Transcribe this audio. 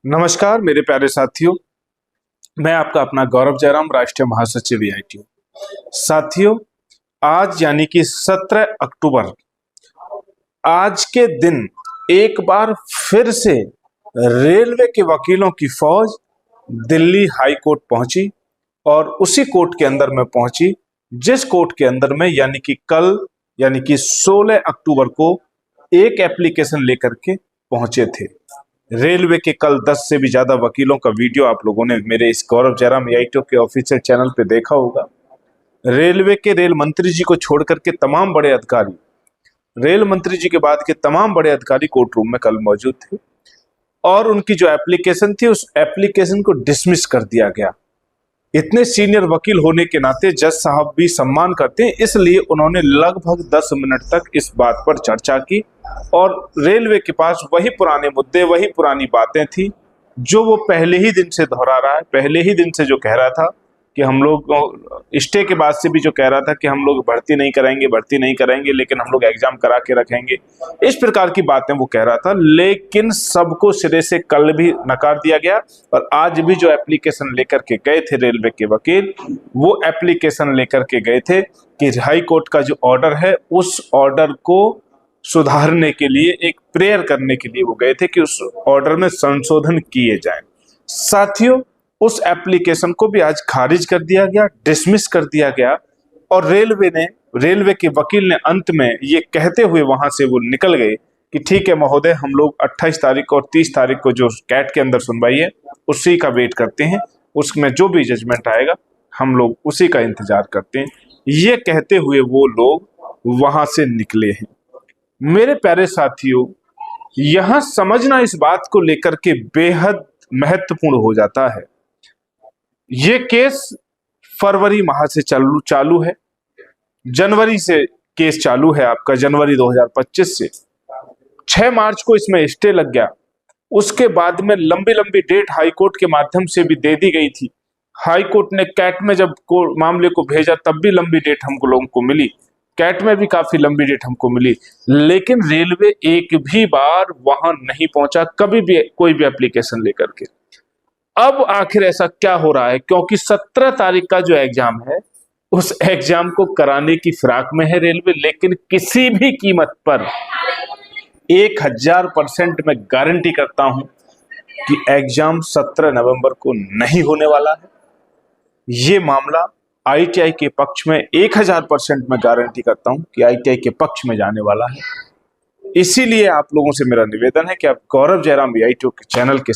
नमस्कार मेरे प्यारे साथियों। मैं आपका अपना गौरव जयराम, राष्ट्रीय महासचिव AITU। साथियों, आज यानी कि 17 अक्टूबर, आज के दिन एक बार फिर से रेलवे के वकीलों की फौज दिल्ली हाई कोर्ट पहुंची और उसी कोर्ट के अंदर में पहुंची जिस कोर्ट के अंदर में यानी कि कल यानी कि 16 अक्टूबर को एक एप्लीकेशन लेकर के पहुंचे थे। रेलवे के कल 10 से भी ज्यादा वकीलों का वीडियो आप लोगों ने मेरे इस गौरव जयराम AITU के ऑफिशियल चैनल पे देखा होगा। रेलवे के रेल मंत्री जी को छोड़ करके तमाम बड़े अधिकारी, रेल मंत्री जी के बाद के तमाम बड़े अधिकारी कोर्ट रूम में कल मौजूद थे और उनकी जो एप्लीकेशन थी उस एप्लीकेशन को डिसमिस कर दिया गया। इतने सीनियर वकील होने के नाते जज साहब भी सम्मान करते हैं, इसलिए उन्होंने लगभग 10 मिनट तक इस बात पर चर्चा की और रेलवे के पास वही पुराने मुद्दे, वही पुरानी बातें थी जो वो पहले ही दिन से दोहरा रहा है। पहले ही दिन से जो कह रहा था कि हम लोग स्टे के बाद से भी जो कह रहा था कि हम लोग भर्ती नहीं करेंगे, लेकिन हम लोग एग्जाम करा के रखेंगे, इस प्रकार की बातें वो कह रहा था। लेकिन सबको सिरे से कल भी नकार दिया गया और आज भी जो एप्लीकेशन लेकर के गए थे रेलवे के वकील, वो एप्लीकेशन लेकर के गए थे कि हाई कोर्ट का जो ऑर्डर है उस ऑर्डर को सुधारने के लिए, एक प्रेयर करने के लिए वो गए थे कि उस ऑर्डर में संशोधन किए जाएं। साथियों, उस एप्लीकेशन को भी आज खारिज कर दिया गया, डिसमिस कर दिया गया और रेलवे के वकील ने अंत में ये कहते हुए वहां से वो निकल गए कि ठीक है महोदय, हम लोग 28 तारीख और 30 तारीख को जो कैट के अंदर सुनवाई है उसी का वेट करते हैं, उसमें जो भी जजमेंट आएगा हम लोग उसी का इंतजार करते हैं। ये कहते हुए वो लोग वहां से निकले हैं। मेरे प्यारे साथियों, यहां समझना इस बात को लेकर के बेहद महत्वपूर्ण हो जाता है। ये केस फरवरी माह से चालू है, जनवरी से केस चालू है आपका, जनवरी 2025 से 6 मार्च को इसमें स्टे लग गया। उसके बाद में लंबी लंबी डेट हाई कोर्ट के माध्यम से भी दे दी गई थी। हाई कोर्ट ने कैट में जब मामले को भेजा तब भी लंबी डेट हमको लोगों को मिली, कैट में भी काफी लंबी डेट हमको मिली, लेकिन रेलवे एक भी बार वहां नहीं पहुंचा, कभी भी कोई भी एप्लीकेशन लेकर के। अब आखिर ऐसा क्या हो रहा है? क्योंकि 17 तारीख का जो एग्जाम है उस एग्जाम को कराने की फिराक में है रेलवे, लेकिन किसी भी कीमत पर 1000% मैं गारंटी करता हूं कि एग्जाम 17 नवंबर को नहीं होने वाला है। ये मामला ITI के पक्ष में 1000% मैं गारंटी करता हूं कि ITI के पक्ष में जाने वाला है। इसीलिए आप लोगों से मेरा निवेदन है कि आप गौरव जयराम AITU के चैनल के